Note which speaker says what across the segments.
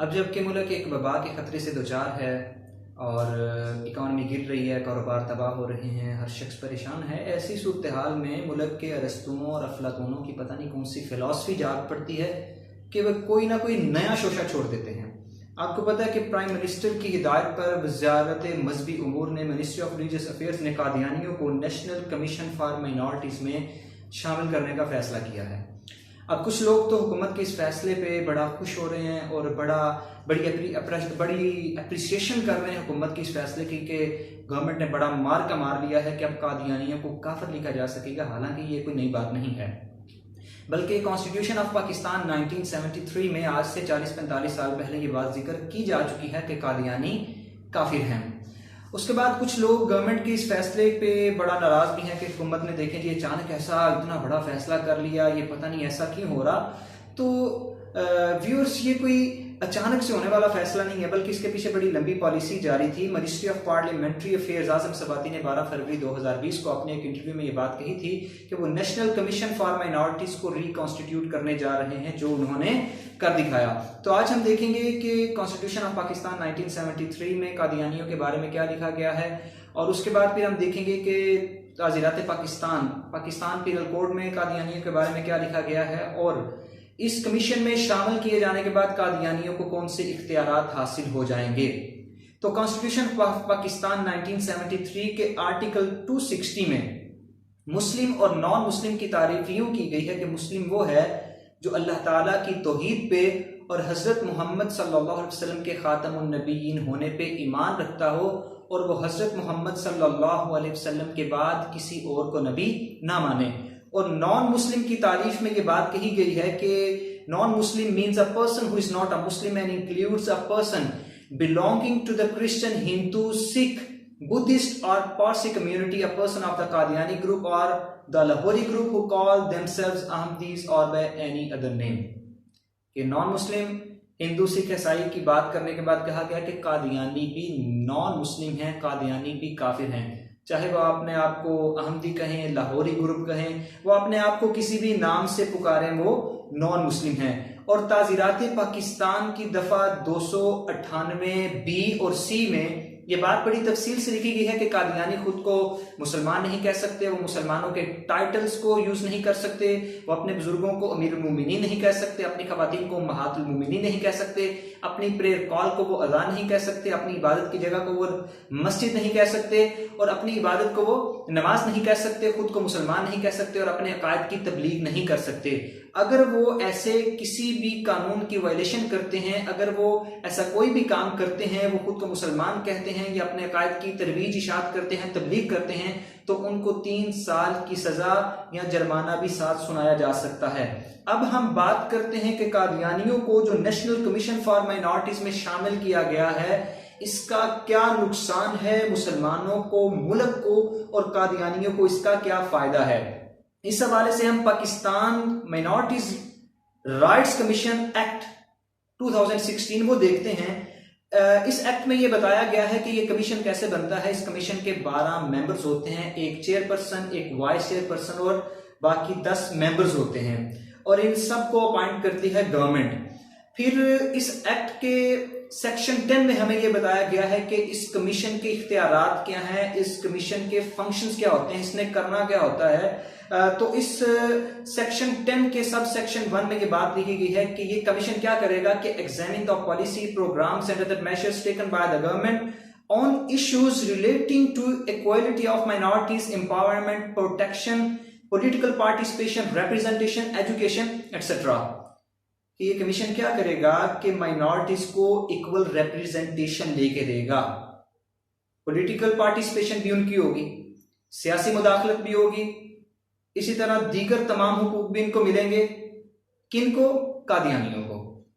Speaker 1: अब जबकि मुल्क एक वबा के ख़तरे से दोचार है और इकॉनमी गिर रही है, कारोबार तबाह हो रहे हैं, हर शख्स परेशान है, ऐसी सूरत हाल में मुल्क के अरस्तुओं और अफलातूनों की पता नहीं कौन सी फ़िलासफ़ी जाग पड़ती है कि वह कोई ना कोई नया शोशा छोड़ देते हैं। आपको पता है कि प्राइम मिनिस्टर की हिदायत पर वज़ारत मजहबी उमूर ने मिनिस्ट्री ऑफ रिलीजियस अफेयर्स ने कादियानियों को नेशनल कमीशन फॉर माइनॉरिटीज़ में शामिल करने का फैसला किया है। अब कुछ लोग तो हुकूमत के इस फैसले पे बड़ा खुश हो रहे हैं और बड़ी अप्रिसिएशन कर रहे हैं हुकूमत के इस फैसले की कि गवर्नमेंट ने बड़ा मार का मार लिया है कि अब कादियानियों को काफिर लिखा जा सकेगा। हालांकि ये कोई नई बात नहीं है, बल्कि कॉन्स्टिट्यूशन ऑफ पाकिस्तान 1973 में आज से 40-45 साल पहले ये बात जिक्र की जा चुकी है कि कादियानी काफिर हैं। उसके बाद कुछ लोग गवर्नमेंट के इस फैसले पे बड़ा नाराज भी हैं कि हुकूमत ने देखें जी अचानक ऐसा इतना बड़ा फैसला कर लिया, ये पता नहीं ऐसा क्यों हो रहा। तो व्यूअर्स, ये कोई अचानक से होने वाला फैसला नहीं है, बल्कि इसके पीछे बड़ी लंबी पॉलिसी जारी थी। मिनिस्ट्री ऑफ पार्लियामेंट्री अफेयर्स आजम सबाती ने 12 फरवरी 2020 को अपने एक इंटरव्यू में ये बात कही थी कि वो नेशनल कमीशन फॉर माइनॉरिटीज को रिकॉन्स्टिट्यूट करने जा रहे हैं, जो उन्होंने कर दिखाया। तो आज हम देखेंगे कि कॉन्स्टिट्यूशन ऑफ पाकिस्तान 1973 में कादियानियों के बारे में क्या लिखा गया है, और उसके बाद फिर हम देखेंगे कि ताज़ीरात पाकिस्तान पीनल कोड में कादियानियों के बारे में क्या लिखा गया है, और इस कमीशन में शामिल किए जाने के बाद कादियानियों को कौन से इख्तियारात हासिल हो जाएंगे। तो कॉन्स्टिट्यूशन ऑफ पाकिस्तान 1973 के आर्टिकल 260 में मुस्लिम और नॉन मुस्लिम की तारीफ यूं की गई है कि मुस्लिम वो है जो अल्लाह ताला की तौहीद पे और हजरत मोहम्मद सल्लल्लाहु अलैहि वसल्लम के खातमुन नबीयीन होने पे ईमान रखता हो, और वो हजरत मोहम्मद सल्लल्लाहु अलैहि वसल्लम के बाद किसी और को नबी ना माने। और नॉन मुस्लिम की तारीफ में ये बात कही गई है कि non Muslim means a person who is not a Muslim and includes a person belonging to the Christian, Hindu, Sikh, Buddhist और Parsi community, a person of the Qadiani group और the Lahori group who call themselves Ahmadis और by any other name. कि non Muslim, हिंदू, सिख, ईसाई की बात करने के बाद कहा गया कि कादियानी भी नॉन मुस्लिम हैं, कादियानी भी काफिर हैं। चाहे वो अपने आप को अहमदी कहें, लाहौरी ग्रुप कहें, वो अपने आप को किसी भी नाम से पुकारें, वो नॉन मुस्लिम हैं। और ताज़ीरात पाकिस्तान की दफा 298 बी और सी में ये बात बड़ी तफसील से लिखी गई है कि कादियानी खुद को मुसलमान नहीं कह सकते, वो मुसलमानों के टाइटल्स को यूज नहीं कर सकते, वो अपने बुजुर्गों को अमीरुल मोमिनीन नहीं कह सकते, अपनी खवातीन को उम्महातुल मोमिनीन नहीं कह सकते, अपनी प्रेयर कॉल को वो अज़ान नहीं कह सकते, अपनी इबादत की जगह को वो मस्जिद नहीं कह सकते, और अपनी इबादत को वो नमाज नहीं कह सकते, खुद को मुसलमान नहीं कह सकते, और अपने अकायद की तबलीग नहीं कर सकते। अगर वो ऐसे किसी भी कानून की वायलेशन करते हैं, अगर वो ऐसा कोई भी काम करते हैं, वो खुद को मुसलमान कहते हैं या अपने अकायद की तरवीज इशात करते हैं, तबलीग करते हैं, तो उनको 3 साल की सजा या जुर्माना भी साथ सुनाया जा सकता है। अब हम बात करते हैं कि कादियानियों को जो नेशनल कमीशन फॉर माइनॉरिटीज में शामिल किया गया है, इसका क्या नुकसान है मुसलमानों को, मुल्क को, और कादियानियों को इसका क्या फायदा है। इस हवाले से हम Pakistan minorities rights commission act 2016 वो देखते हैं। इस एक्ट में ये बताया गया है कि ये कमीशन कैसे बनता है। इस कमीशन के 12 मेंबर्स होते हैं, एक चेयरपर्सन, एक वाइस चेयरपर्सन और बाकी 10 मेंबर्स होते हैं, और इन सब को अपॉइंट करती है गवर्नमेंट। फिर इस एक्ट के सेक्शन 10 में हमें यह बताया गया है कि इस कमीशन के इख्तियारात क्या हैं, इस कमीशन के फंक्शंस क्या होते हैं, इसने करना क्या होता है। तो इस सेक्शन 10 के सब सेक्शन 1 में ये बात लिखी गई है कि ये कमीशन क्या करेगा कि examine the policy, programmes and other measures taken by the government on issues relating to equality of minorities, empowerment, protection, political participation, representation, education etcetera. ये कमीशन क्या करेगा कि माइनॉरिटीज को इक्वल रिप्रेजेंटेशन लेके देगा, पॉलिटिकल पार्टिसिपेशन भी उनकी होगी, सियासी मुदाखलत भी होगी, इसी तरह दीगर तमाम हुकूक भी इनको मिलेंगे। किनको? कादियानियों को।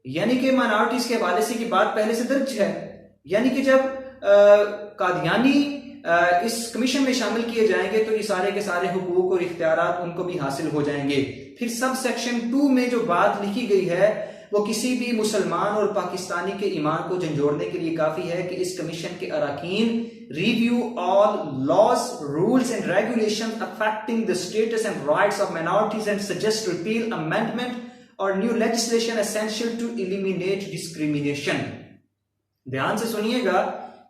Speaker 1: यानी कि माइनॉरिटीज के हवाले से की बात पहले से दर्ज है, यानी कि जब कादियानी इस कमीशन में शामिल किए जाएंगे तो ये सारे के सारे हुकूक और इख्तियारात उनको भी हासिल हो जाएंगे। फिर सब सेक्शन 2 में जो बात लिखी गई है वो किसी भी मुसलमान और पाकिस्तानी के ईमान को झंझोड़ने के लिए काफी है कि इस कमीशन के अरकान review all laws, rules and regulation affecting the status and rights of minorities and suggest repeal, amendment और new legislation essential to eliminate discrimination. ध्यान से सुनिएगा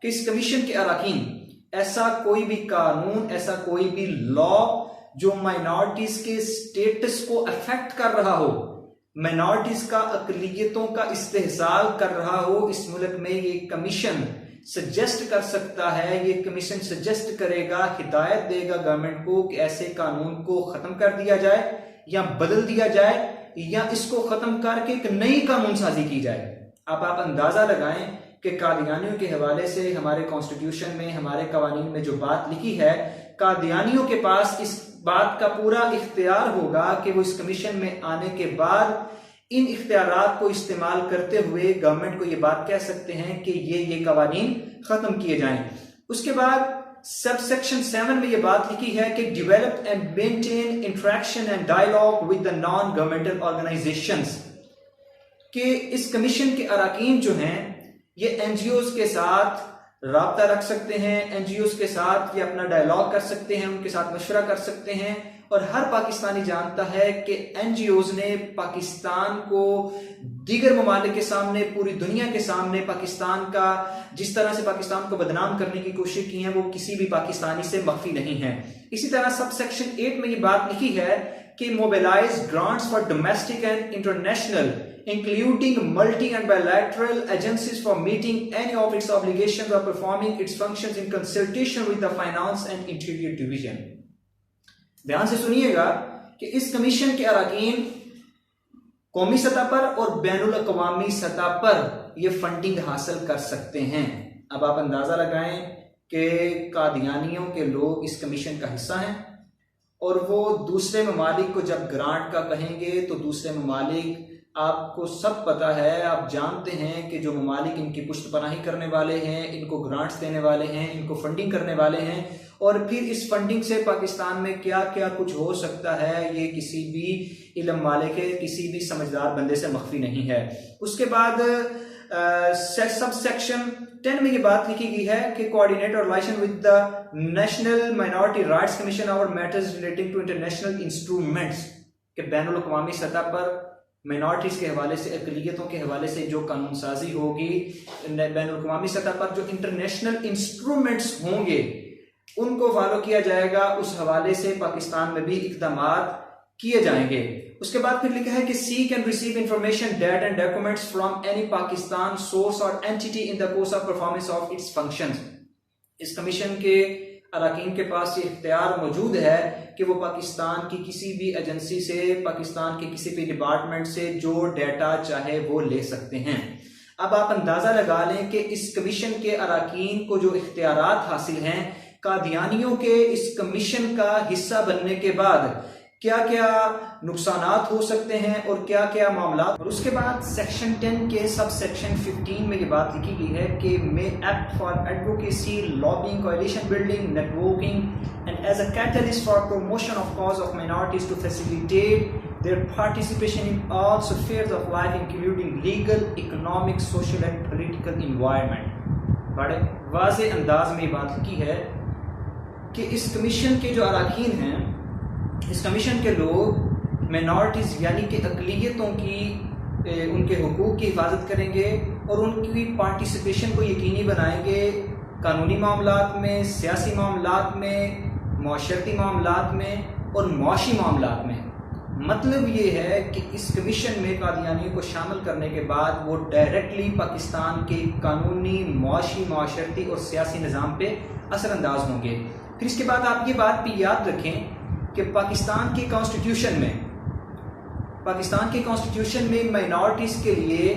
Speaker 1: कि इस कमीशन के अराकीन ऐसा कोई भी कानून, ऐसा कोई भी लॉ जो माइनॉरिटीज के स्टेटस को अफेक्ट कर रहा हो, माइनॉरिटीज का, अकलियतों का इस्तेहसाल कर रहा हो, इस मुल्क में ये कमीशन सजेस्ट कर सकता है। ये कमीशन सजेस्ट करेगा, हिदायत देगा गवर्नमेंट को कि ऐसे कानून को खत्म कर दिया जाए या बदल दिया जाए या इसको खत्म करके एक नई कानून साजी की जाए। अब आप अंदाजा लगाएं कि कादियानियों के हवाले से हमारे कॉन्स्टिट्यूशन में, हमारे कवानीन में जो बात लिखी है, कादियानियों के पास इस बात का पूरा इख्तियार होगा कि वो इस कमीशन में आने के बाद इन इख्तियारात को इस्तेमाल करते हुए गवर्नमेंट को ये बात कह सकते हैं कि ये कवानीन खत्म किए जाएं। उसके बाद सब सेक्शन 7 में ये बात लिखी है कि develop and maintain interaction and dialogue with the non governmental organisations, कि इस कमीशन के अराकीन जो हैं ये एनजीओज के साथ राब्ता रख सकते हैं, एनजीओज के साथ ये अपना डायलॉग कर सकते हैं, उनके साथ मशवरा कर सकते हैं। और हर पाकिस्तानी जानता है कि एनजीओज ने पाकिस्तान को दीगर ममालिक के सामने, पूरी दुनिया के सामने पाकिस्तान का, जिस तरह से पाकिस्तान को बदनाम करने की कोशिश की है, वो किसी भी पाकिस्तानी से मख्फी नहीं है। इसी तरह सब सेक्शन 8 में ये बात लिखी है कि mobilise grants for domestic and international including multi and bilateral agencies for meeting any of its obligations or performing its functions in consultation with the finance and interior division। ध्यान से सुनिएगा कि इस कमीशन के अराकीन कौमी सतह पर और बैनुल अक़वामी सतह पर यह फंडिंग हासिल कर सकते हैं। अब आप अंदाजा लगाएं कि कादियानियों के लोग इस कमीशन का हिस्सा हैं और वो दूसरे ममालिक को जब ग्रांट का कहेंगे तो दूसरे ममालिक, आपको सब पता है, आप जानते हैं कि जो ममालिक इनकी पुश्तपनाही करने वाले हैं, इनको ग्रांट्स देने वाले हैं, इनको फंडिंग करने वाले हैं, और फिर इस फंडिंग से पाकिस्तान में क्या क्या कुछ हो सकता है ये किसी भी इल्म वाले के, किसी भी समझदार बंदे से मख्फी नहीं है। उसके बाद सब सेक्शन 10 में ये बात लिखी गई है कि कोऑर्डिनेट और liaison with the national minority rights commission और matters relating to international instruments, के बैनुल अक़वामी सतह पर माइनॉरिटीज के हवाले से, अक़लियतों के हवाले से जो कानून साजी होगी, बैनुल अक़वामी सतह पर जो इंटरनेशनल इंस्ट्रूमेंट्स होंगे उनको फॉलो किया जाएगा। उस हवाले से पाकिस्तान में भी इक़दामात किए जाएंगे। उसके बाद फिर लिखा है कि seek and receive information, data and documents from any Pakistan source और entity in the course of performance of its functions. इस कमीशन के अराकीन के पास ये इख्तियार मौजूद है कि वो पाकिस्तान की किसी भी एजेंसी से, पाकिस्तान के किसी भी डिपार्टमेंट से जो डाटा चाहे वो ले सकते हैं। अब आप अंदाजा लगा लें कि इस कमीशन के अराकीन को जो इख्तियारात हासिल हैं, कादियानियों के इस कमीशन का हिस्सा बनने के बाद क्या क्या नुकसानात हो सकते हैं और क्या क्या मामला। और उसके बाद सेक्शन 10 के सब सेक्शन 15 में ये बात लिखी गई है कि may act for advocacy, lobbying, coalition building, networking and as a catalyst for promotion of cause of minorities to facilitate their participation in all spheres of life including legal, economic, social and political environment. बड़े वाज़े अंदाज में ये बात लिखी है कि इस कमीशन के जो अराकीन हैं, इस कमीशन के लोग माइनॉरिटीज यानी कि अक़लियतों की, उनके हुकूक की हिफाजत करेंगे और उनकी पार्टिसिपेशन को यकीनी बनाएंगे कानूनी मामलात में, सियासी मामलात में, माशरती मामलात में और मुआशी मामलात में। मतलब ये है कि इस कमीशन में कादियानियों को शामिल करने के बाद वो डायरेक्टली पाकिस्तान के कानूनी, मुआशी, माशरती और सियासी निज़ाम पे असरअंदाज होंगे। फिर इसके बाद आप ये बात भी याद रखें कि पाकिस्तान के कॉन्स्टिट्यूशन में माइनॉरिटीज के लिए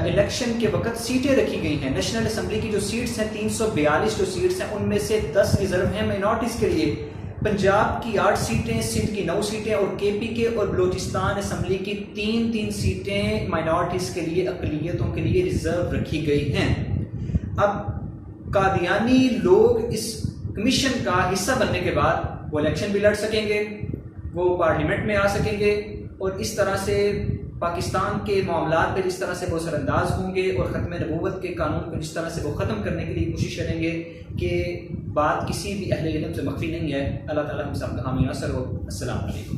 Speaker 1: इलेक्शन के वक्त सीटें रखी गई हैं। नेशनल असेंबली की जो सीट्स हैं, 342 जो सीट्स हैं, उनमें से 10 रिजर्व हैं माइनॉरिटीज के लिए। पंजाब की 8 सीटें, सिंध की 9 सीटें और केपी के और बलोचिस्तान असेंबली की 3-3 सीटें माइनॉरिटीज के लिए, अक़लियतों के लिए रिजर्व रखी गई हैं। अब कादियानी लोग इस कमीशन का हिस्सा बनने के बाद वो इलेक्शन भी लड़ सकेंगे, वो पार्लियामेंट में आ सकेंगे और इस तरह से पाकिस्तान के मामलात पे जिस तरह से वो असरअंदाज होंगे और ख़त्म नबूवत के कानून को जिस तरह से वो ख़त्म करने के लिए कोशिश करेंगे कि बात किसी भी अहले इल्म से मख्फी नहीं है। अल्लाह ताला हम सब का हामी नसर हो। अस्सलाम वालेकुम।